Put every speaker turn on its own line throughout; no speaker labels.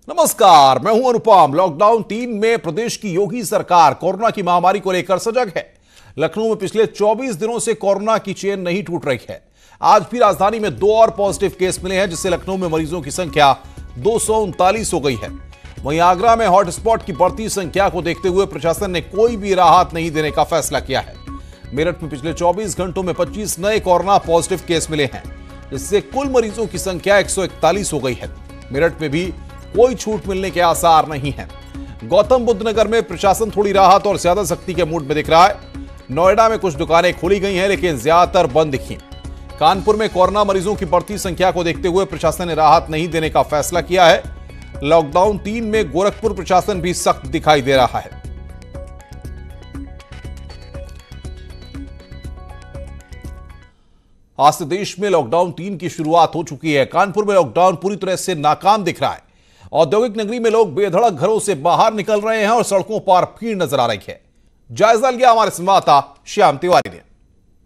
नमस्कार, मैं हूं अनुपम। लॉकडाउन 3 में प्रदेश की योगी सरकार कोरोना की महामारी को लेकर सजग है। लखनऊ में पिछले 24 दिनों से कोरोना की चेन नहीं टूट रही है। आज भी राजधानी में 2 और पॉजिटिव केस मिले हैं, जिससे लखनऊ में मरीजों की संख्या 239 हो गई है। वहीं आगरा में हॉटस्पॉट की बढ़ती संख्या को देखते हुए प्रशासन ने कोई भी राहत नहीं देने का फैसला किया है। मेरठ में पिछले 24 घंटों में 25 नए कोरोना पॉजिटिव केस मिले हैं, जिससे कुल मरीजों की संख्या 141 हो गई है। मेरठ में भी कोई छूट मिलने के आसार नहीं है। गौतम बुद्ध नगर में प्रशासन थोड़ी राहत और ज्यादा सख्ती के मूड में दिख रहा है। नोएडा में कुछ दुकानें खोली गई हैं, लेकिन ज्यादातर बंद दिखी। कानपुर में कोरोना मरीजों की बढ़ती संख्या को देखते हुए प्रशासन ने राहत नहीं देने का फैसला किया है। लॉकडाउन 3 में गोरखपुर प्रशासन भी सख्त दिखाई दे रहा है। आज से देश में लॉकडाउन 3 की शुरुआत हो चुकी है। कानपुर में लॉकडाउन पूरी तरह से नाकाम दिख रहा है। औद्योगिक नगरी में लोग बेधड़क घरों से बाहर निकल रहे हैं और सड़कों पर भीड़ नजर आ रही है। जायजा लिया हमारे संवाददाता श्याम तिवारी ने।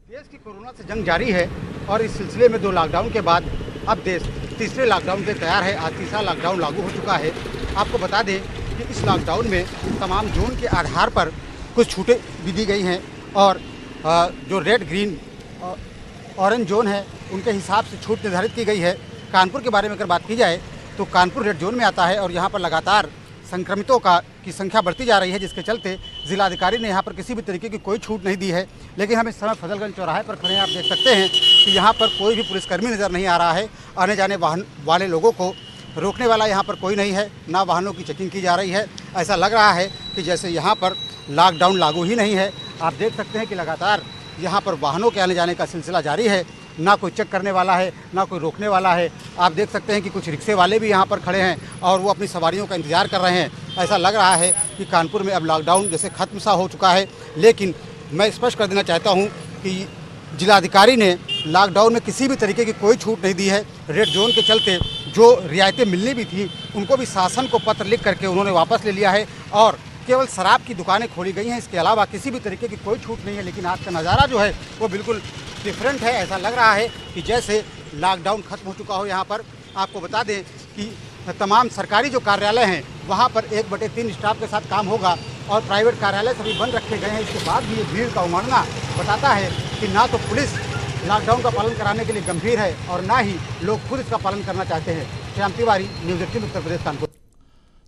देश की कोरोना से जंग जारी है और इस सिलसिले में 2 लॉकडाउन के बाद अब देश तीसरे लॉकडाउन के तैयार है। आज तीसरा लॉकडाउन लागू हो चुका है। आपको बता दें कि इस लॉकडाउन में तमाम जोन के आधार पर कुछ छूटें भी दी गई हैं और जो रेड, ग्रीन, ऑरेंज जोन है उनके हिसाब से छूट निर्धारित की गई है। कानपुर के बारे में अगर बात की जाए तो कानपुर रेड जोन में आता है और यहाँ पर लगातार संक्रमितों की संख्या बढ़ती जा रही है, जिसके चलते जिलाधिकारी ने यहाँ पर किसी भी तरीके की कोई छूट नहीं दी है। लेकिन हम इस समय फजलगंज चौराहे पर खड़े हैं। आप देख सकते हैं कि यहाँ पर कोई भी पुलिसकर्मी नज़र नहीं आ रहा है। आने जाने वाहन वाले लोगों को रोकने वाला यहाँ पर कोई नहीं है, ना वाहनों की चेकिंग की जा रही है। ऐसा लग रहा है कि जैसे यहाँ पर लॉकडाउन लागू ही नहीं है। आप देख सकते हैं कि लगातार यहाँ पर वाहनों के आने जाने का सिलसिला जारी है। ना कोई चेक करने वाला है, ना कोई रोकने वाला है। आप देख सकते हैं कि कुछ रिक्शे वाले भी यहाँ पर खड़े हैं और वो अपनी सवारियों का इंतज़ार कर रहे हैं। ऐसा लग रहा है कि कानपुर में अब लॉकडाउन जैसे ख़त्म सा हो चुका है। लेकिन मैं स्पष्ट कर देना चाहता हूँ कि जिलाधिकारी ने लॉकडाउन में किसी भी तरीके की कोई छूट नहीं दी है। रेड जोन के चलते जो रियायतें मिलनी भी थी उनको भी शासन को पत्र लिख करके उन्होंने वापस ले लिया है और केवल शराब की दुकानें खोली गई हैं। इसके अलावा किसी भी तरीके की कोई छूट नहीं है। लेकिन आज का नज़ारा जो है वो बिल्कुल डिफरेंट है। ऐसा लग रहा है कि जैसे लॉकडाउन खत्म हो चुका हो। यहाँ पर आपको बता दें कि तमाम सरकारी जो कार्यालय हैं वहाँ पर 1/3 स्टाफ के साथ काम होगा और प्राइवेट कार्यालय सभी बंद रखे गए हैं। इसके बाद भी ये भीड़ का उमड़ना बताता है कि ना तो पुलिस लॉकडाउन का पालन कराने के लिए गंभीर है और ना ही लोग खुद इसका पालन करना चाहते हैं। श्याम तिवारी, न्यूज़ 18 उत्तर प्रदेश, कानपुर।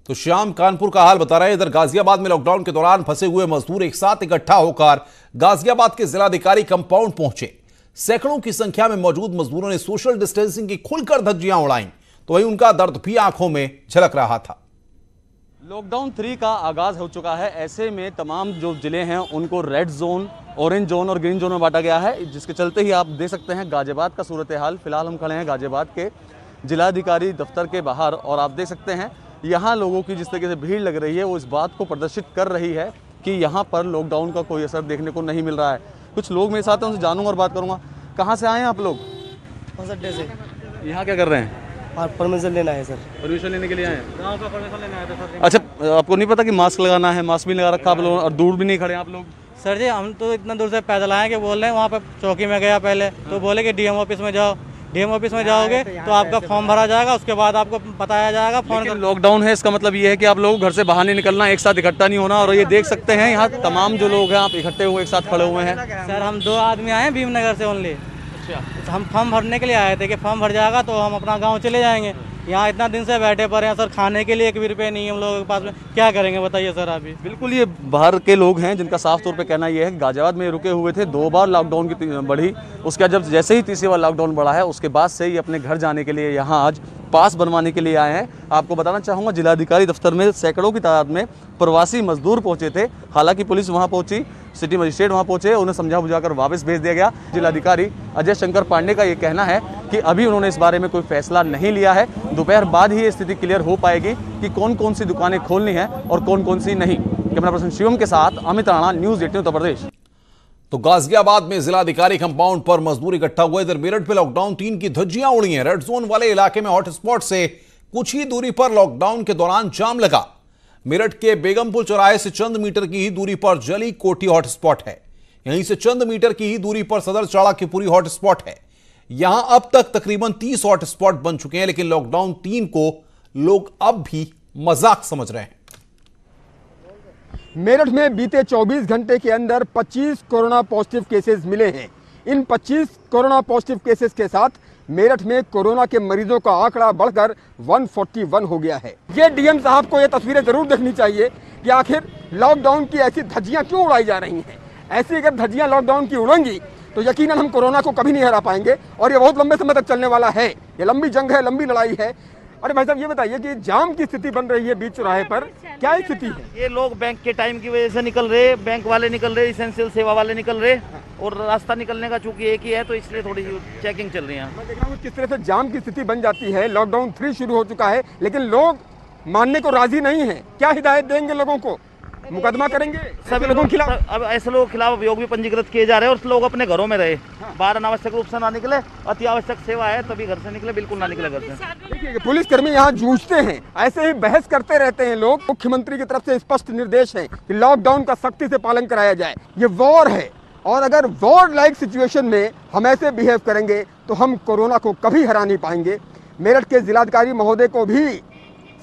तो श्याम कानपुर का हाल बता रहे हैं। इधर गाजियाबाद में लॉकडाउन के दौरान फंसे हुए मजदूर एक साथ इकट्ठा होकर गाजियाबाद के जिलाधिकारी कंपाउंड पहुंचे। सैकड़ों की संख्या में मौजूद मजदूरों ने सोशल डिस्टेंसिंग की खुलकर धज्जियां उड़ाईं, तो वहीं उनका दर्द भी आंखों में झलक रहा था।
लॉकडाउन 3 का आगाज हो चुका है। ऐसे में तमाम जो जिले हैं उनको रेड जोन, ऑरेंज जोन और ग्रीन जोन में बांटा गया है, जिसके चलते ही आप देख सकते हैं गाजियाबाद का सूरत हाल। फिलहाल हम खड़े हैं गाजियाबाद के जिलाधिकारी दफ्तर के बाहर और आप देख सकते हैं यहाँ लोगों की जिस तरीके से भीड़ लग रही है वो इस बात को प्रदर्शित कर रही है कि यहाँ पर लॉकडाउन का कोई असर देखने को नहीं मिल रहा है। कुछ लोग मेरे साथ हैं, उनसे जानूंगा और बात करूँगा। कहाँ से आए हैं आप लोग?
बस अड्डे से।
यहाँ क्या कर रहे हैं?
और परमिशन लेना है सर।
परमिशन लेने के लिए आए हैं?
गाँव का परमिशन लेना है सर।
अच्छा, आपको नहीं पता कि मास्क लगाना है? मास्क भी लगा रखा आप लोगों ने और दूर भी नहीं खड़े आप लोग?
सर जी, हम तो इतना दूर से पैदल आए कि बोल रहे हैं वहाँ पर चौकी में गया पहले तो बोले कि डीएम ऑफिस में जाओ। डीएम ऑफिस में जाओगे तो आपका फॉर्म भरा जाएगा, उसके बाद आपको बताया जाएगा फोन कर।
लॉकडाउन है, इसका मतलब ये है कि आप लोग घर से बाहर नहीं निकलना, एक साथ इकट्ठा नहीं होना। और ये देख सकते हैं यहाँ तमाम जो लोग हैं आप इकट्ठे हुए एक साथ खड़े हुए हैं।
सर हम 2 आदमी आए हैं भीमनगर से ओनली। अच्छा, हम फॉर्म भरने के लिए आए थे कि फॉर्म भर जाएगा तो हम अपना गाँव चले जाएंगे। यहाँ इतना दिन से बैठे पड़े हैं सर, खाने के लिए 1 भी रुपये नहीं है हम लोगों के पास में। क्या करेंगे बताइए सर अभी?
बिल्कुल, ये बाहर के लोग हैं जिनका साफ तौर पे कहना ये है कि गाजियाबाद में रुके हुए थे। 2 बार लॉकडाउन की बढ़ी, उसके बाद जब जैसे ही तीसरी बार लॉकडाउन बढ़ा है उसके बाद से ही अपने घर जाने के लिए यहाँ आज पास बनवाने के लिए आए हैं। आपको बताना चाहूँगा जिलाधिकारी दफ्तर में सैकड़ों की तादाद में प्रवासी मजदूर पहुँचे थे। हालांकि पुलिस वहाँ पहुँची, सिटी मजिस्ट्रेट वहाँ पहुँचे, उन्हें समझा बुझाकर वापस भेज दिया गया। जिलाधिकारी अजय शंकर पांडे का ये कहना है कि अभी उन्होंने इस बारे में कोई फैसला नहीं लिया है। दोपहर बाद ही ये स्थिति क्लियर हो पाएगी कि कौन कौन सी दुकानें खोलनी है और कौन कौन सी नहीं। कैमरा पर्सन शिवम के साथ अमित राणा, न्यूज़ 18 उत्तर प्रदेश।
तो गाजियाबाद में जिलाधिकारी कंपाउंड पर मजदूर इकट्ठा हुए। इधर मेरठ में लॉकडाउन 3 की धज्जियां उड़ी हैं। रेड जोन वाले इलाके में हॉटस्पॉट से कुछ ही दूरी पर लॉकडाउन के दौरान जाम लगा। मेरठ के बेगमपुर चौराहे से चंद मीटर की ही दूरी पर जली कोठी हॉटस्पॉट है। यहीं से चंद मीटर की ही दूरी पर सदर चाड़ा की पूरी हॉटस्पॉट है। यहां अब तक तकरीबन 30 हॉटस्पॉट बन चुके हैं, लेकिन लॉकडाउन 3 को लोग अब भी मजाक समझ रहे हैं।
मेरठ में बीते 24 घंटे के अंदर 25 कोरोना पॉजिटिव केसेस मिले हैं। इन 25 कोरोना पॉजिटिव केसेस के साथ मेरठ में कोरोना के मरीजों का आंकड़ा बढ़कर 141 हो गया है। ये डीएम साहब को ये तस्वीरें जरूर देखनी चाहिए कि आखिर लॉकडाउन की ऐसी धज्जियां क्यों उड़ाई जा रही हैं। ऐसी अगर धज्जियां लॉकडाउन की उड़ेंगी तो यकीनन हम कोरोना को कभी नहीं हरा पाएंगे और ये बहुत लंबे समय तक चलने वाला है। ये लंबी जंग है, लंबी लड़ाई है। अरे भाई साहब ये बताइए कि जाम की स्थिति बन रही है बीच चौराहे पर, क्या स्थिति है?
ये लोग बैंक के टाइम की वजह से निकल रहे, बैंक वाले निकल रहे, इसेंशियल सेवा वाले निकल रहे और रास्ता निकलने का चूंकि एक ही है तो इसलिए थोड़ी चेकिंग चल रही है।
मैं देख रहा हूँ किस तरह से जाम की स्थिति बन जाती है। लॉकडाउन 3 शुरू हो चुका है लेकिन लोग मानने को राजी नहीं है। क्या हिदायत देंगे लोगों को? मुकदमा करेंगे
सभी लोगों के खिलाफ? अब ऐसे लोगों के खिलाफ अभियोग भी पंजीकृत किए जा रहे हैं और लोग अपने घरों में रहे। बाहर अनावश्यक रूप से ना निकले, अति आवश्यक सेवा है तभी घर से निकले, बिल्कुल ना निकले घर से।
देखिए पुलिसकर्मी यहाँ जूझते हैं, ऐसे ही बहस करते रहते हैं लोग। मुख्यमंत्री की तरफ से स्पष्ट निर्देश है कि लॉकडाउन का सख्ती से पालन कराया जाए। ये वॉर है और अगर वॉर लाइक सिचुएशन में हम ऐसे बिहेव करेंगे तो हम कोरोना को कभी हरा नहीं पाएंगे। मेरठ के जिलाधिकारी महोदय को भी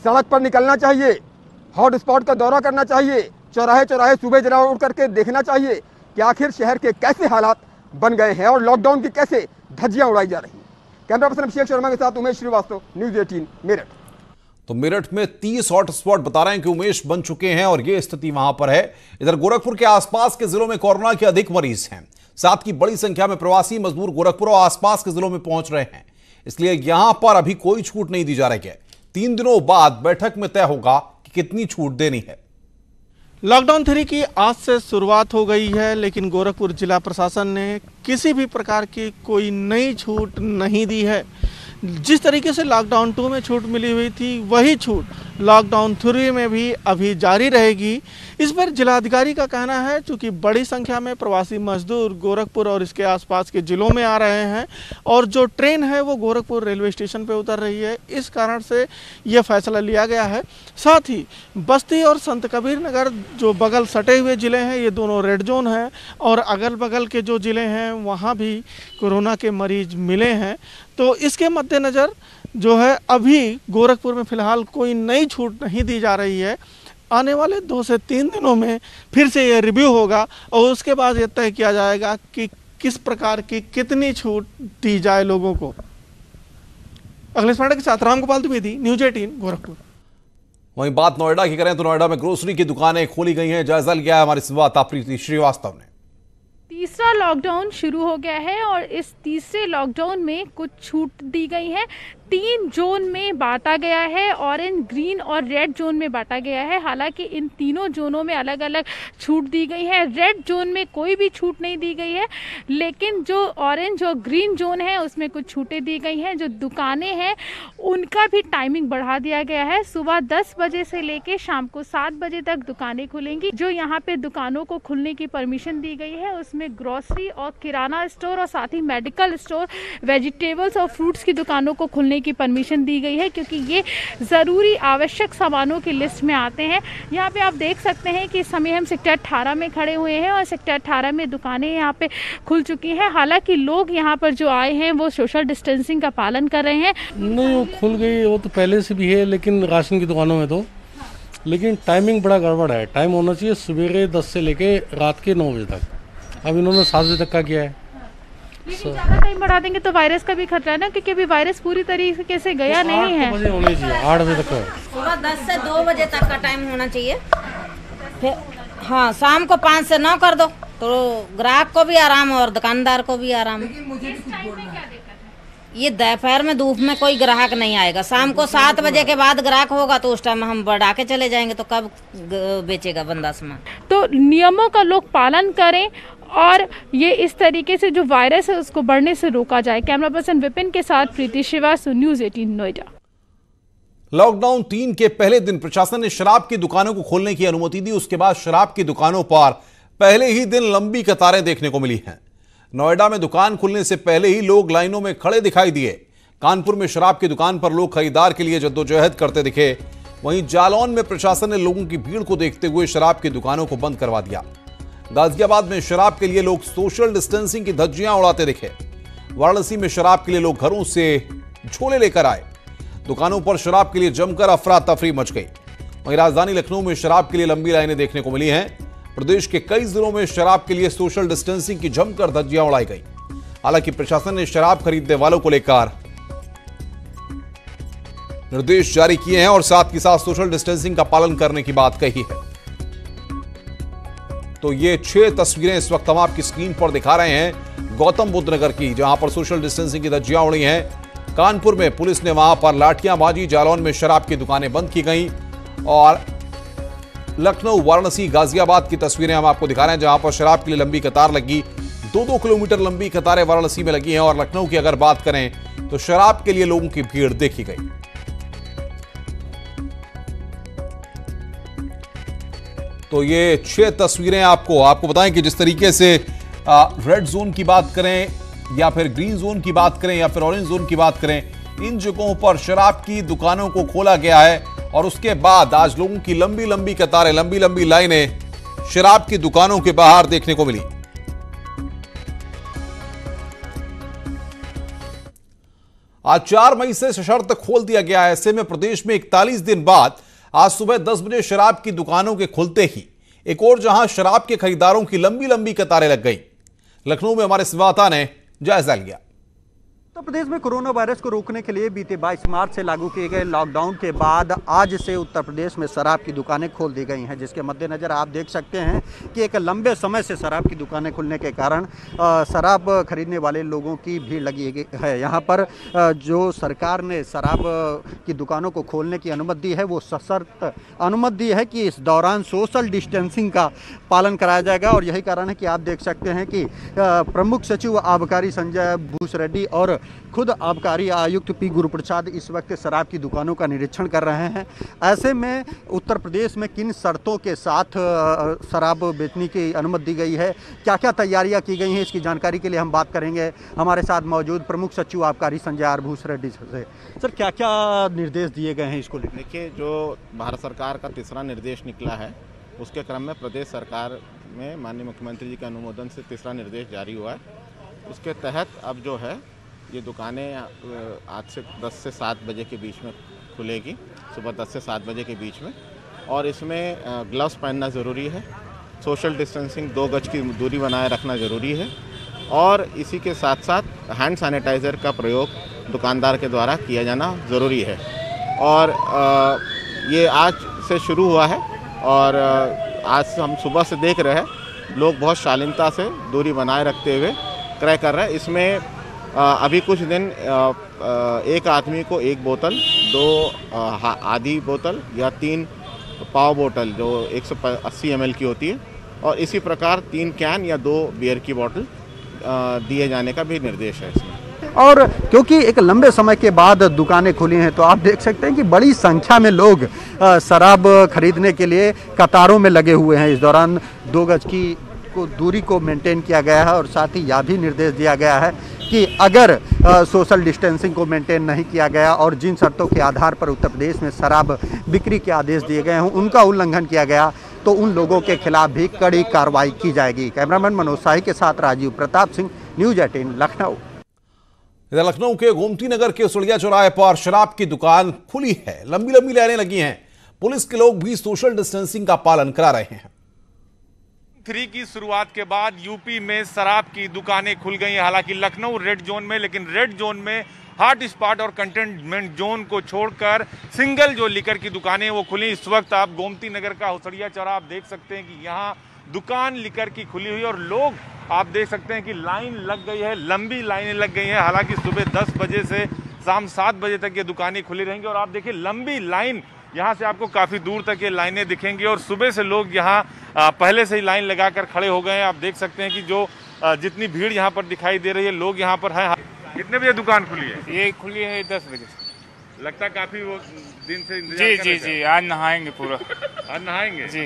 सड़क पर निकलना चाहिए, हॉट स्पॉट का दौरा करना चाहिए, चौराहे चौराहे सुबह जरा उठ करके देखना चाहिए कि आखिर शहर के कैसे हालात बन गए हैं और लॉकडाउन की कैसे धज्जियां उड़ाई जा रही हैं। कैमरा पर्सन अभिषेक शर्मा के साथ उमेश श्रीवास्तव, न्यूज़ 18 मेरठ।
तो मेरठ में 30 हॉटस्पॉट बता रहे हैं कि उमेश बन चुके हैं और ये स्थिति वहां पर है। इधर गोरखपुर के आसपास के जिलों में कोरोना के अधिक मरीज हैं। साथ ही बड़ी संख्या में प्रवासी मजदूर गोरखपुर और आसपास के जिलों में पहुंच रहे हैं, इसलिए यहां पर अभी कोई छूट नहीं दी जा रही है। 3 दिनों बाद बैठक में तय होगा कि कितनी छूट देनी है।
लॉकडाउन 3 की आज से शुरुआत हो गई है लेकिन गोरखपुर जिला प्रशासन ने किसी भी प्रकार की कोई नई छूट नहीं दी है। जिस तरीके से लॉकडाउन 2 में छूट मिली हुई थी वही छूट लॉकडाउन 3 में भी अभी जारी रहेगी। इस पर जिलाधिकारी का कहना है चूँकि बड़ी संख्या में प्रवासी मजदूर गोरखपुर और इसके आसपास के ज़िलों में आ रहे हैं और जो ट्रेन है वो गोरखपुर रेलवे स्टेशन पे उतर रही है, इस कारण से ये फैसला लिया गया है। साथ ही बस्ती और संत कबीर नगर जो बगल सटे हुए ज़िले हैं ये दोनों रेड जोन हैं और अगल बगल के जो ज़िले हैं वहाँ भी कोरोना के मरीज मिले हैं। तो इसके मद्देनज़र जो है अभी गोरखपुर में फ़िलहाल कोई नई छूट नहीं दी जा रही है। आने वाले 2 से 3 दिनों में फिर से ये रिव्यू होगा और उसके बाद ये तय किया जाएगा कि किस प्रकार की कितनी छूट दी जाए लोगों को। अखिलेश पांडे के साथ रामगोपाल द्विवेदी, न्यूज़ 18 गोरखपुर।
वहीं बात नोएडा की करें तो नोएडा में ग्रोसरी की दुकानें खोली गई हैं। जायजा लिया है हमारे संवाददाता प्रीति श्रीवास्तव ने।
तीसरा लॉकडाउन शुरू हो गया है और इस तीसरे लॉकडाउन में कुछ छूट दी गई है। 3 जोन में बांटा गया है, ऑरेंज, ग्रीन और रेड जोन में बांटा गया है। हालांकि इन तीनों जोनों में अलग अलग छूट दी गई है। रेड जोन में कोई भी छूट नहीं दी गई है, लेकिन जो ऑरेंज और ग्रीन जोन है उसमें कुछ छूटें दी गई हैं। जो दुकानें हैं उनका भी टाइमिंग बढ़ा दिया गया है। सुबह 10 बजे से लेकर शाम को 7 बजे तक दुकानें खुलेंगी। जो यहाँ पे दुकानों को खुलने की परमिशन दी गई है उसमें ग्रोसरी और किराना स्टोर और साथ ही मेडिकल स्टोर, वेजिटेबल्स और फ्रूट्स की दुकानों को खुलने की परमिशन दी गई है क्योंकि ये ज़रूरी आवश्यक सामानों की लिस्ट में आते हैं। यहाँ पे आप देख सकते हैं कि इस समय हम सेक्टर 18 में खड़े हुए हैं और सेक्टर 18 में दुकानें यहाँ पे खुल चुकी हैं। हालांकि लोग यहाँ पर जो आए हैं वो सोशल डिस्टेंसिंग का पालन कर रहे हैं।
नहीं, वो खुल गई, वो तो पहले से भी है लेकिन राशन की दुकानों में तो, लेकिन टाइमिंग बड़ा गड़बड़ है। टाइम होना चाहिए सवेरे 10 से लेके रात के 9 बजे तक। अब इन्होंने 7 बजे तक का किया है।
लेकिन ज़्यादा टाइम बढ़ा देंगे तो वायरस का भी खतरा है ना, क्योंकि अभी वायरस पूरी तरीके से गया नहीं है।
8 बजे होनी चाहिए, 8 बजे तक।
सुबह 10 से 2 बजे तक का टाइम होना चाहिए। फिर हाँ, शाम को 5 से 9 कर दो तो ग्राहक को भी आराम और दुकानदार को भी आराम। ये दोपहर में धूप में कोई ग्राहक नहीं आएगा। शाम को 7 बजे के बाद ग्राहक होगा तो उस टाइम हम बढ़ा के चले जाएंगे तो कब बेचेगा बंदा सामान।
तो नियमों का लोग पालन करें और ये इस तरीके से जो वायरस है उसको बढ़ने से रोका जाए। कैमरा पर्सन विपिन के साथ प्रीति श्रीवास्तव, न्यूज़ 18 नोएडा।
लॉकडाउन 3 के पहले दिन प्रशासन ने शराब की दुकानों को खोलने की अनुमति दी। उसके बाद शराब की दुकानों पर पहले ही दिन लंबी कतारें देखने को मिली हैं। नोएडा में दुकान खुलने से पहले ही लोग लाइनों में खड़े दिखाई दिए। कानपुर में शराब की दुकान पर लोग खरीदार के लिए जद्दोजहद करते दिखे। वहीं जालौन में प्रशासन ने लोगों की भीड़ को देखते हुए शराब की दुकानों को बंद करवा दिया। गाजियाबाद में शराब के लिए लोग सोशल डिस्टेंसिंग की धज्जियां उड़ाते दिखे। वाराणसी में शराब के लिए लोग घरों से झोले लेकर आए। दुकानों पर शराब के लिए जमकर अफरा तफरी मच गई। वहीं राजधानी लखनऊ में शराब के लिए लंबी लाइनें देखने को मिली हैं। प्रदेश के कई जिलों में शराब के लिए सोशल डिस्टेंसिंग की जमकर धज्जियां उड़ाई गई। हालांकि प्रशासन ने शराब खरीदने वालों को लेकर निर्देश जारी किए हैं और साथ ही साथ सोशल डिस्टेंसिंग का पालन करने की बात कही है। तो ये 6 तस्वीरें इस वक्त हम आपकी स्क्रीन पर दिखा रहे हैं गौतम बुद्ध नगर की, जहां पर सोशल डिस्टेंसिंग की धज्जियां उड़ी हैं। कानपुर में पुलिस ने वहां पर लाठियां बाजी, जालौन में शराब की दुकानें बंद की गई और लखनऊ, वाराणसी, गाजियाबाद की तस्वीरें हम आपको दिखा रहे हैं, जहां पर शराब के लिए लंबी कतार लगी। 2-2 किलोमीटर लंबी कतारें वाराणसी में लगी हैं और लखनऊ की अगर बात करें तो शराब के लिए लोगों की भीड़ देखी गई। तो ये 6 तस्वीरें आपको बताएं कि जिस तरीके से रेड जोन की बात करें या फिर ग्रीन जोन की बात करें या फिर ऑरेंज जोन की बात करें, इन जगहों पर शराब की दुकानों को खोला गया है और उसके बाद आज लोगों की लंबी लंबी कतारें, लंबी लंबी लाइनें शराब की दुकानों के बाहर देखने को मिली। आज 4 मई से सशर्त खोल दिया गया है। ऐसे में प्रदेश में 41 दिन बाद आज सुबह 10 बजे शराब की दुकानों के खुलते ही एक और जहां शराब के खरीदारों की लंबी लंबी कतारें लग गई। लखनऊ में हमारे संवाददाता ने जायजा लिया।
उत्तर प्रदेश में कोरोना वायरस को रोकने के लिए बीते 22 मार्च से लागू किए गए लॉकडाउन के बाद आज से उत्तर प्रदेश में शराब की दुकानें खोल दी गई हैं, जिसके मद्देनज़र आप देख सकते हैं कि एक लंबे समय से शराब की दुकानें खुलने के कारण शराब खरीदने वाले लोगों की भीड़ लगी है। यहाँ पर जो सरकार ने शराब की दुकानों को खोलने की अनुमति दी है, वो सशर्त अनुमति दी है कि इस दौरान सोशल डिस्टेंसिंग का पालन कराया जाएगा। और यही कारण है कि आप देख सकते हैं कि प्रमुख सचिव आबकारी संजय भूसरेड्डी और खुद आबकारी आयुक्त पी गुरुप्रसाद इस वक्त शराब की दुकानों का निरीक्षण कर रहे हैं। ऐसे में उत्तर प्रदेश में किन शर्तों के साथ शराब बेचने की अनुमति दी गई है, क्या क्या तैयारियां की गई हैं, इसकी जानकारी के लिए हम बात करेंगे हमारे साथ मौजूद प्रमुख सचिव आबकारी संजय आर भूसरेड्डी से। सर, क्या क्या निर्देश दिए गए हैं इसको लेकर?
देखिए, जो भारत सरकार का तीसरा निर्देश निकला है, उसके क्रम में प्रदेश सरकार में माननीय मुख्यमंत्री जी के अनुमोदन से तीसरा निर्देश जारी हुआ है। उसके तहत अब जो है ये दुकानें आज से 10 से 7 बजे के बीच में खुलेगी, सुबह 10 से 7 बजे के बीच में। और इसमें ग्लव्स पहनना ज़रूरी है, सोशल डिस्टेंसिंग 2 गज की दूरी बनाए रखना ज़रूरी है और इसी के साथ साथ हैंड सैनिटाइज़र का प्रयोग दुकानदार के द्वारा किया जाना ज़रूरी है। और ये आज से शुरू हुआ है और आज हम सुबह से देख रहे हैं लोग बहुत शालीनता से दूरी बनाए रखते हुए क्रय कर रहे हैं। इसमें अभी कुछ दिन एक आदमी को 1 बोतल, 2 आधी बोतल या 3 पाव बोतल जो 180 ml की होती है और इसी प्रकार 3 कैन या 2 बियर की बोतल दिए जाने का भी निर्देश है इसमें।
और क्योंकि एक लंबे समय के बाद दुकानें खुली हैं, तो आप देख सकते हैं कि बड़ी संख्या में लोग शराब खरीदने के लिए कतारों में लगे हुए हैं। इस दौरान 2 गज की दूरी को मेंटेन किया गया है और साथ ही यह भी निर्देश दिया गया है कि अगर सोशल डिस्टेंसिंग को मेंटेन नहीं किया गया और जिन शर्तों के आधार पर उत्तर प्रदेश में शराब बिक्री के आदेश दिए गए हैं उनका उल्लंघन किया गया तो उन लोगों के खिलाफ भी कड़ी कार्रवाई की जाएगी। कैमरामैन मनोज शाही के साथ राजीव प्रताप सिंह, न्यूज़ 18 लखनऊ।
इधर लखनऊ के गोमती नगर के सुड़िया चौराहे पर शराब की दुकान खुली है, लंबी लंबी लाइनें लगी हैं। पुलिस के लोग भी सोशल डिस्टेंसिंग का पालन करा रहे हैं।
3 की शुरुआत के बाद यूपी में शराब की दुकानें खुल गई हैं। हालांकि लखनऊ रेड जोन में, लेकिन रेड जोन में हॉट स्पॉट और कंटेनमेंट जोन को छोड़कर सिंगल जो लिकर की दुकानें वो खुली। इस वक्त आप गोमती नगर का हुसड़िया चौराहा आप देख सकते हैं कि यहाँ दुकान लिकर की खुली हुई और लोग आप देख सकते हैं कि लाइन लग गई है, लंबी लाइनें लग गई हैं। हालांकि सुबह 10 बजे से शाम 7 बजे तक ये दुकानें खुली रहेंगी और आप देखिए लंबी लाइन, यहाँ से आपको काफ़ी दूर तक ये लाइनें दिखेंगी और सुबह से लोग यहाँ पहले से ही लाइन लगाकर खड़े हो गए हैं। आप देख सकते हैं कि जो जितनी भीड़ यहाँ पर दिखाई दे रही है, लोग यहाँ पर हैं। कितने बजे दुकान खुली है?
ये खुली है 10 बजे।
लगता है काफ़ी वो दिन से इंतजार
जी, आज नहाएंगे पूरा।
आज नहाएंगे
जी।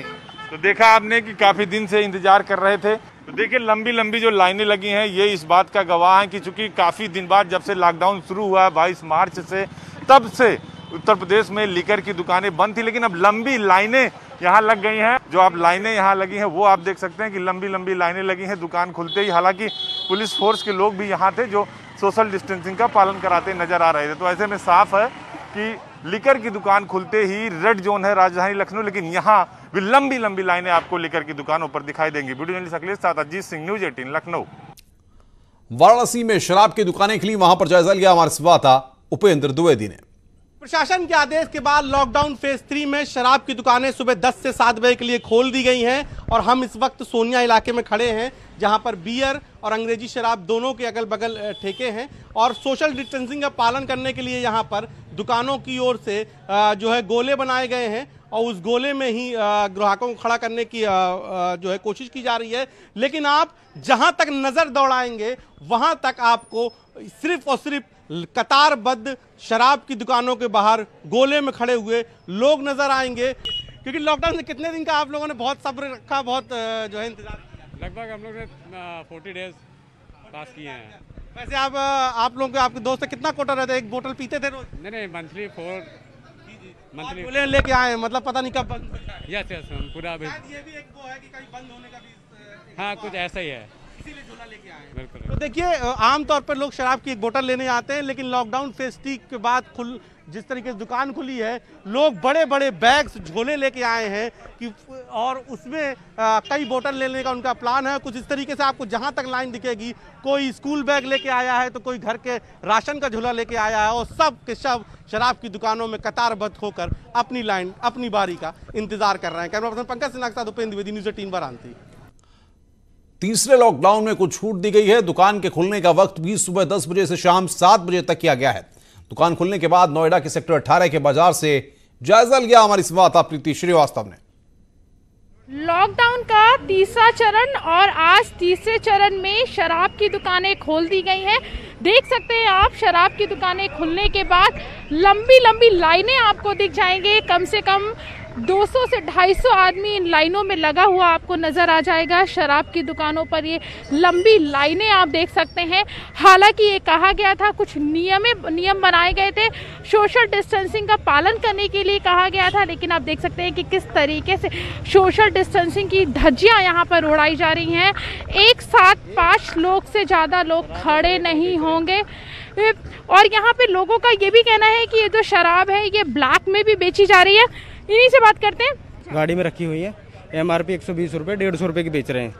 तो देखा आपने कि काफ़ी दिन से इंतजार कर रहे थे। तो देखिए लंबी लंबी जो लाइनें लगी हैं ये इस बात का गवाह है कि चूंकि काफ़ी दिन बाद जब से लॉकडाउन शुरू हुआ है 22 मार्च से, तब से उत्तर प्रदेश में लीकर की दुकानें बंद थी, लेकिन अब लंबी लाइनें यहाँ लग गई हैं। जो आप लाइनें यहाँ लगी हैं वो आप देख सकते हैं कि लंबी लंबी लाइनें लगी हैं दुकान खुलते ही। हालांकि पुलिस फोर्स के लोग भी यहाँ थे जो सोशल डिस्टेंसिंग का पालन कराते नजर आ रहे थे। तो ऐसे में साफ है कि लिकर की दुकान खुलते ही रेड जोन है राजधानी लखनऊ, लेकिन यहाँ भी लंबी लंबी लाइनें आपको लिकर की दुकानों पर दिखाई देंगी। वीडियो जर्नलिस्ट अखिलेश साथ अजीत सिंह, न्यूज 18 लखनऊ।
वाराणसी में शराब की दुकानें खुली, वहां पर जायजा लिया हमारे संवाददाता उपेंद्र द्विवेदी ने।
प्रशासन के आदेश के बाद लॉकडाउन फेज 3 में शराब की दुकानें सुबह 10 से 7 बजे के लिए खोल दी गई हैं और हम इस वक्त सोनिया इलाके में खड़े हैं, जहां पर बियर और अंग्रेजी शराब दोनों के अगल बगल ठेके हैं और सोशल डिस्टेंसिंग का पालन करने के लिए यहां पर दुकानों की ओर से जो है गोले बनाए गए हैं और उस गोले में ही ग्राहकों को खड़ा करने की जो है कोशिश की जा रही है। लेकिन आप जहां तक नजर दौड़ाएंगे वहां तक आपको सिर्फ और सिर्फ कतारबद्ध शराब की दुकानों के बाहर गोले में खड़े हुए लोग नजर आएंगे, क्योंकि लॉकडाउन से कितने दिन का आप लोगों ने बहुत सब्र रखा, बहुत जो है इंतजार किया।
लगभग हम लोग ने 40 डेज पास किए हैं।
वैसे आप लोग आपके दोस्त कितना कोटा रहता है, एक बोतल पीते थे रोज?
नहीं, मंथली 4 मंथली
गोले लेके आए, मतलब पता नहीं कब बंद।
यस हम पूरा अभी
ये भी एक वो है कि कहीं बंद होने का भी
हाँ कुछ ऐसा ही है,
इसीलिए झोला लेके आए।
बिल्कुल।
तो देखिए, आमतौर पर लोग शराब की एक बोतल लेने आते हैं, लेकिन लॉकडाउन फेज 3 के बाद जिस तरीके से दुकान खुली है, लोग बड़े बड़े बैग्स झोले लेके आए हैं कि और उसमें कई बोतल लेने का उनका प्लान है। कुछ इस तरीके से आपको जहां तक लाइन दिखेगी, कोई स्कूल बैग लेके आया है तो कोई घर के राशन का झोला लेके आया है और सब के सब शराब की दुकानों में कतारबद्ध होकर अपनी लाइन, अपनी बारी का इंतजार कर रहे हैं। कैमरा पर्सन पंकज सिन्हा के साथ उपेंद्र द्विवेदी, न्यूज़ 18 वाराणसी।
तीसरे लॉकडाउन में कुछ छूट दी गई है। दुकान के खुलने का वक्त भी सुबह 10 बजे से शाम 7 बजे तक किया गया है। दुकान खुलने के बाद नोएडा के सेक्टर 18 के बाजार से जायजा लिया हमारी संवाददाता प्रीति श्रीवास्तव ने।
लॉकडाउन का तीसरा चरण और आज तीसरे चरण में शराब की दुकानें खोल दी गई हैं। देख सकते हैं आप, शराब की दुकानें खुलने के बाद लंबी लंबी लाइनें आपको दिख जाएंगे। कम से कम 200 से 250 आदमी इन लाइनों में लगा हुआ आपको नजर आ जाएगा। शराब की दुकानों पर ये लंबी लाइनें आप देख सकते हैं। हालांकि ये कहा गया था, कुछ नियम बनाए गए थे, सोशल डिस्टेंसिंग का पालन करने के लिए कहा गया था, लेकिन आप देख सकते हैं कि किस तरीके से सोशल डिस्टेंसिंग की धज्जियां यहाँ पर उड़ाई जा रही हैं। एक साथ 5 लोग से ज़्यादा लोग खड़े नहीं होंगे और यहाँ पे लोगों का ये भी कहना है कि ये जो शराब है ये ब्लैक में भी बेची जा रही है। इन्हीं से बात करते हैं।
गाड़ी में रखी हुई है, MRP 120 रुपये, 150 रुपये की बेच रहे हैं।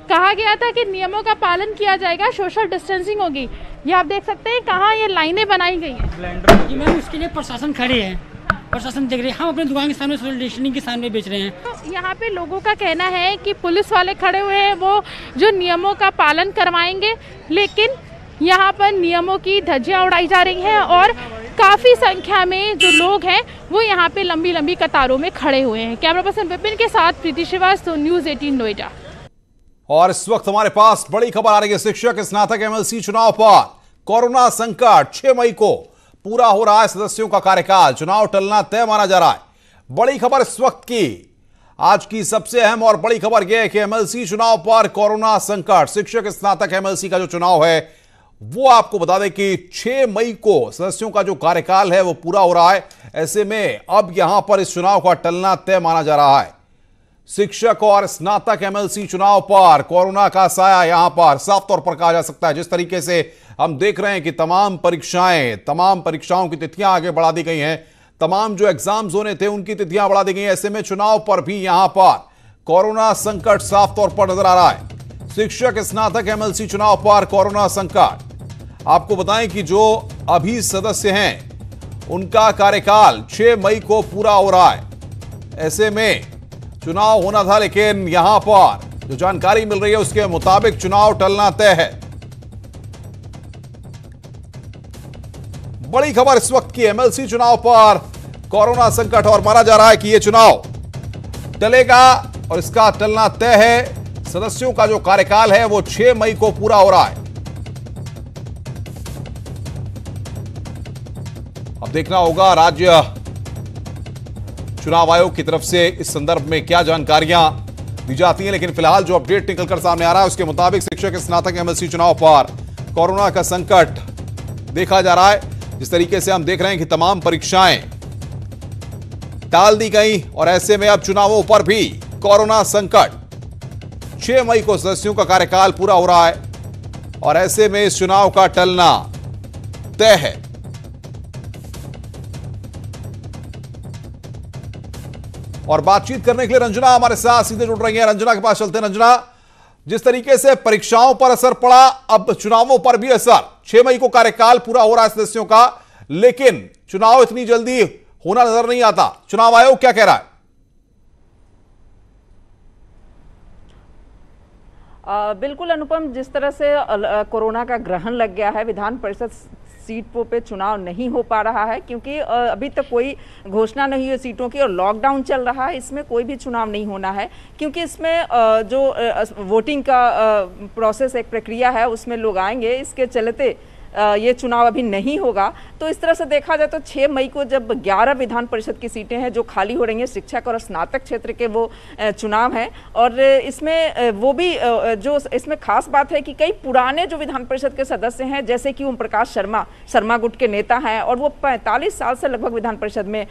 कहा गया था कि नियमों का पालन किया जाएगा, सोशल डिस्टेंसिंग होगी। ये आप देख सकते हैं कहाँ ये लाइनें बनाई गई हैं।
मैम उसके लिए प्रशासन खड़े हैं, प्रशासन देख रहे हैं। हम अपने दुकान के सामने सोशल डिस्टेंसिंग के सामने बेच रहे हैं।
तो यहाँ पे लोगों का कहना है कि पुलिस वाले खड़े हुए हैं, वो जो नियमों का पालन करवाएंगे, लेकिन यहाँ पर नियमों की धज्जियां उड़ाई जा रही हैं और काफी संख्या में जो लोग हैं वो यहाँ पे लंबी लंबी कतारों में खड़े हुए हैं। कैमरा पर्सन विपिन के साथ प्रीति श्रीवास्तव, न्यूज़ 18 नोएडा।
और इस वक्त हमारे पास बड़ी खबर आ रही है। शिक्षक स्नातक MLC चुनाव पर कोरोना संकट, 6 मई को पूरा हो रहा है सदस्यों का कार्यकाल, चुनाव टलना तय माना जा रहा है। बड़ी खबर इस वक्त की, आज की सबसे अहम और बड़ी खबर यह है कि MLC चुनाव पर कोरोना संकट, शिक्षक स्नातक MLC का जो चुनाव है वो आपको बता दें कि 6 मई को सदस्यों का जो कार्यकाल है वो पूरा हो रहा है। ऐसे में अब यहां पर इस चुनाव का टलना तय माना जा रहा है। शिक्षक और स्नातक MLC चुनाव पर कोरोना का साया यहां पर साफ तौर पर कहा जा सकता है। जिस तरीके से हम देख रहे हैं कि तमाम परीक्षाओं की तिथियां आगे बढ़ा दी गई हैं, तमाम जो एग्जाम्स होने थे उनकी तिथियां बढ़ा दी गई हैं। ऐसे में चुनाव पर भी यहां पर कोरोना संकट साफ तौर पर नजर आ रहा है। शिक्षक स्नातक MLC चुनाव पर कोरोना संकट। आपको बताएं कि जो अभी सदस्य हैं उनका कार्यकाल 6 मई को पूरा हो रहा है। ऐसे में चुनाव होना था, लेकिन यहां पर जो जानकारी मिल रही है उसके मुताबिक चुनाव टलना तय है। बड़ी खबर इस वक्त की, MLC चुनाव पर कोरोना संकट और माना जा रहा है कि यह चुनाव टलेगा और इसका टलना तय है। सदस्यों का जो कार्यकाल है वो 6 मई को पूरा हो रहा है। अब देखना होगा राज्य चुनाव आयोग की तरफ से इस संदर्भ में क्या जानकारियां दी जाती हैं, लेकिन फिलहाल जो अपडेट निकलकर सामने आ रहा है उसके मुताबिक शिक्षक स्नातक MLC चुनाव पर कोरोना का संकट देखा जा रहा है। जिस तरीके से हम देख रहे हैं कि तमाम परीक्षाएं टाल दी गई और ऐसे में अब चुनावों पर भी कोरोना संकट। 6 मई को सदस्यों का कार्यकाल पूरा हो रहा है और ऐसे में इस चुनाव का टलना तय है। और बातचीत करने के लिए रंजना हमारे साथ सीधे जुड़ रही हैं। रंजना के पास चलते हैं। रंजना, जिस तरीके से परीक्षाओं पर असर पड़ा, अब चुनावों पर भी असर। 6 मई को कार्यकाल पूरा हो रहा है सदस्यों का, लेकिन चुनाव इतनी जल्दी होना नजर नहीं आता। चुनाव आयोग क्या कह रहा है?
बिल्कुल अनुपम, जिस तरह से कोरोना का ग्रहण लग गया है, विधान परिषद सीटों पे चुनाव नहीं हो पा रहा है क्योंकि अभी तक कोई घोषणा नहीं हुई है सीटों की और लॉकडाउन चल रहा है। इसमें कोई भी चुनाव नहीं होना है क्योंकि इसमें जो वोटिंग का प्रोसेस, एक प्रक्रिया है, उसमें लोग आएंगे। इसके चलते ये चुनाव अभी नहीं होगा। तो इस तरह से देखा जाए तो 6 मई को जब 11 विधान परिषद की सीटें हैं जो खाली हो रही हैं, शिक्षक और स्नातक क्षेत्र के वो चुनाव हैं। और इसमें वो भी जो इसमें खास बात है कि कई पुराने जो विधान परिषद के सदस्य हैं, जैसे कि ओम प्रकाश शर्मा गुट के नेता हैं और वो 45 साल से लगभग विधान परिषद में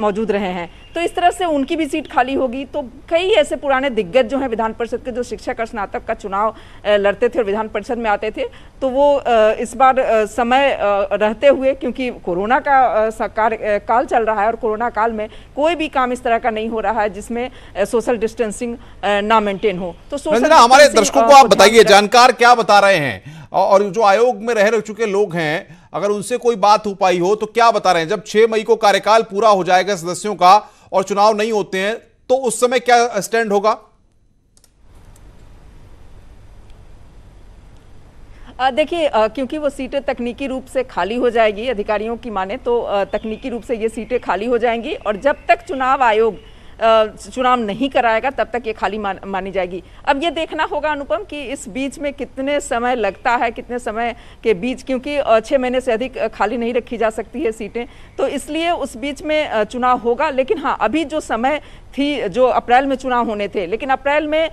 मौजूद रहे हैं, तो इस तरह से उनकी भी सीट खाली होगी। तो कई ऐसे पुराने दिग्गज जो हैं विधान परिषद के, जो शिक्षक और स्नातक का चुनाव लड़ते थे और विधान परिषद में आते थे, तो वो इस बार समय रहते हुए, क्योंकि कोरोना का काल चल रहा है और कोरोना काल में कोई भी काम इस तरह का नहीं हो रहा है जिसमें सोशल डिस्टेंसिंग ना मेंटेन हो। तो
हमारे दर्शकों को आप बताइए, जानकार क्या बता रहे हैं और जो आयोग में रह चुके लोग हैं, अगर उनसे कोई बात हो पाई हो तो क्या बता रहे हैं? जब 6 मई को कार्यकाल पूरा हो जाएगा सदस्यों का और चुनाव नहीं होते हैं, तो उस समय क्या स्टैंड होगा?
देखिए, क्योंकि वो सीटें तकनीकी रूप से खाली हो जाएगी, अधिकारियों की माने तो तकनीकी रूप से ये सीटें खाली हो जाएंगी और जब तक चुनाव आयोग चुनाव नहीं कराएगा तब तक ये खाली मानी जाएगी। अब ये देखना होगा अनुपम कि इस बीच में कितने समय लगता है, कितने समय के बीच, क्योंकि 6 महीने से अधिक खाली नहीं रखी जा सकती है सीटें, तो इसलिए उस बीच में चुनाव होगा। लेकिन हाँ, अभी जो समय थी, जो अप्रैल में चुनाव होने थे, लेकिन अप्रैल में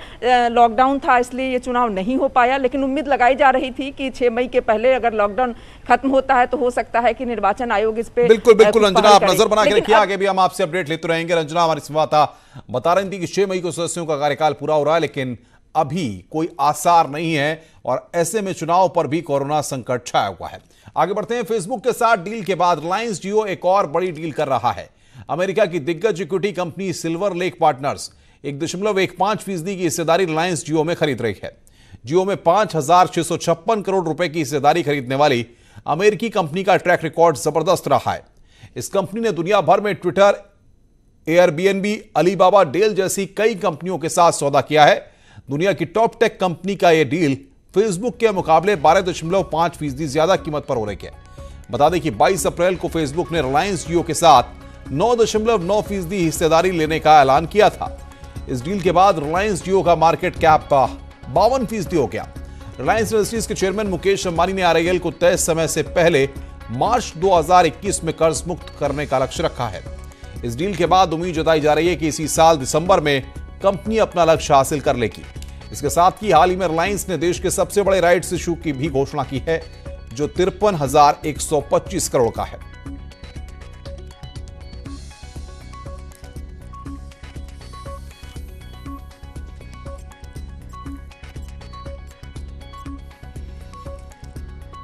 लॉकडाउन था इसलिए ये चुनाव नहीं हो पाया। लेकिन उम्मीद लगाई जा रही थी कि 6 मई के पहले अगर लॉकडाउन खत्म होता है तो हो सकता है कि निर्वाचन आयोग इस पे
बिल्कुल रंजना, आप नजर बना के रखिए, आगे भी हम आपसे अपडेट लेते रहेंगे। रंजना हमारी संवाददाता बता रही थी कि 6 मई को सदस्यों का कार्यकाल पूरा हो रहा है, लेकिन अभी कोई आसार नहीं है और ऐसे में चुनाव पर भी कोरोना संकट छाया हुआ है। आगे बढ़ते हैं। फेसबुक के साथ डील के बाद रिलायंस जियो एक और बड़ी डील कर रहा है। अमेरिका की दिग्गज equity company silver lake partners 1.15% की हिस्सेदारी रिलायंस जियो में खरीद रही है। जियो में 5,656 करोड़ रुपए की हिस्सेदारी खरीदने वाली अमेरिकी कंपनी का ट्रैक रिकॉर्ड जबरदस्त रहा है। इस कंपनी ने दुनिया भर में ट्विटर, एयरबीएनबी, अलीबाबा, डेल जैसी कई कंपनियों के साथ सौदा किया है। दुनिया की टॉप टेक कंपनी का यह डील फेसबुक के मुकाबले 12.5% ज्यादा कीमत पर हो रही है। बता दें कि 22 अप्रैल को फेसबुक ने रिलायंस जियो के साथ 9.9% हिस्सेदारी लेने का ऐलान किया था। इस डील के बाद रिलायंस जियो का मार्केट कैप 52% हो गया। रिलायंस इंडस्ट्रीज के चेयरमैन मुकेश अंबानी ने आरआईएल को तय समय से पहले मार्च 2021 में कर्ज मुक्त करने का लक्ष्य रखा है। इस डील के बाद उम्मीद जताई जा रही है कि इसी साल दिसंबर में कंपनी अपना लक्ष्य हासिल कर लेगी। इसके साथ ही हाल ही में रिलायंस ने देश के सबसे बड़े राइट्स इशू की भी घोषणा की है, जो 53,125 करोड़ का है।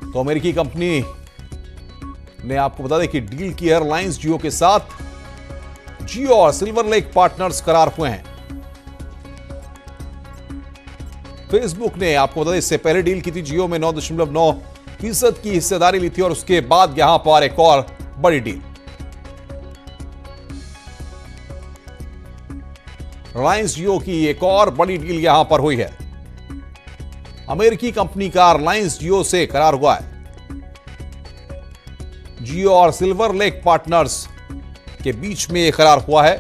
तो अमेरिकी कंपनी ने आपको बता दें कि डील की रिलायंस जियो के साथ जियो और सिल्वर लेक पार्टनर्स करार हुए हैं। फेसबुक ने आपको बता दें इससे पहले डील की थी, जियो में 9.9% की हिस्सेदारी ली थी और उसके बाद यहां पर एक और बड़ी डील। रिलायंस जियो की एक और बड़ी डील यहां पर हुई है। अमेरिकी कंपनी का रिलायंस जियो से करार हुआ है। जियो और सिल्वर लेक पार्टनर्स के बीच में यह करार हुआ है।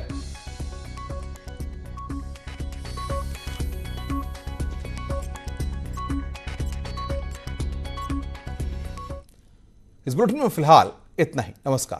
इस बुलेटिन में फिलहाल इतना ही। नमस्कार।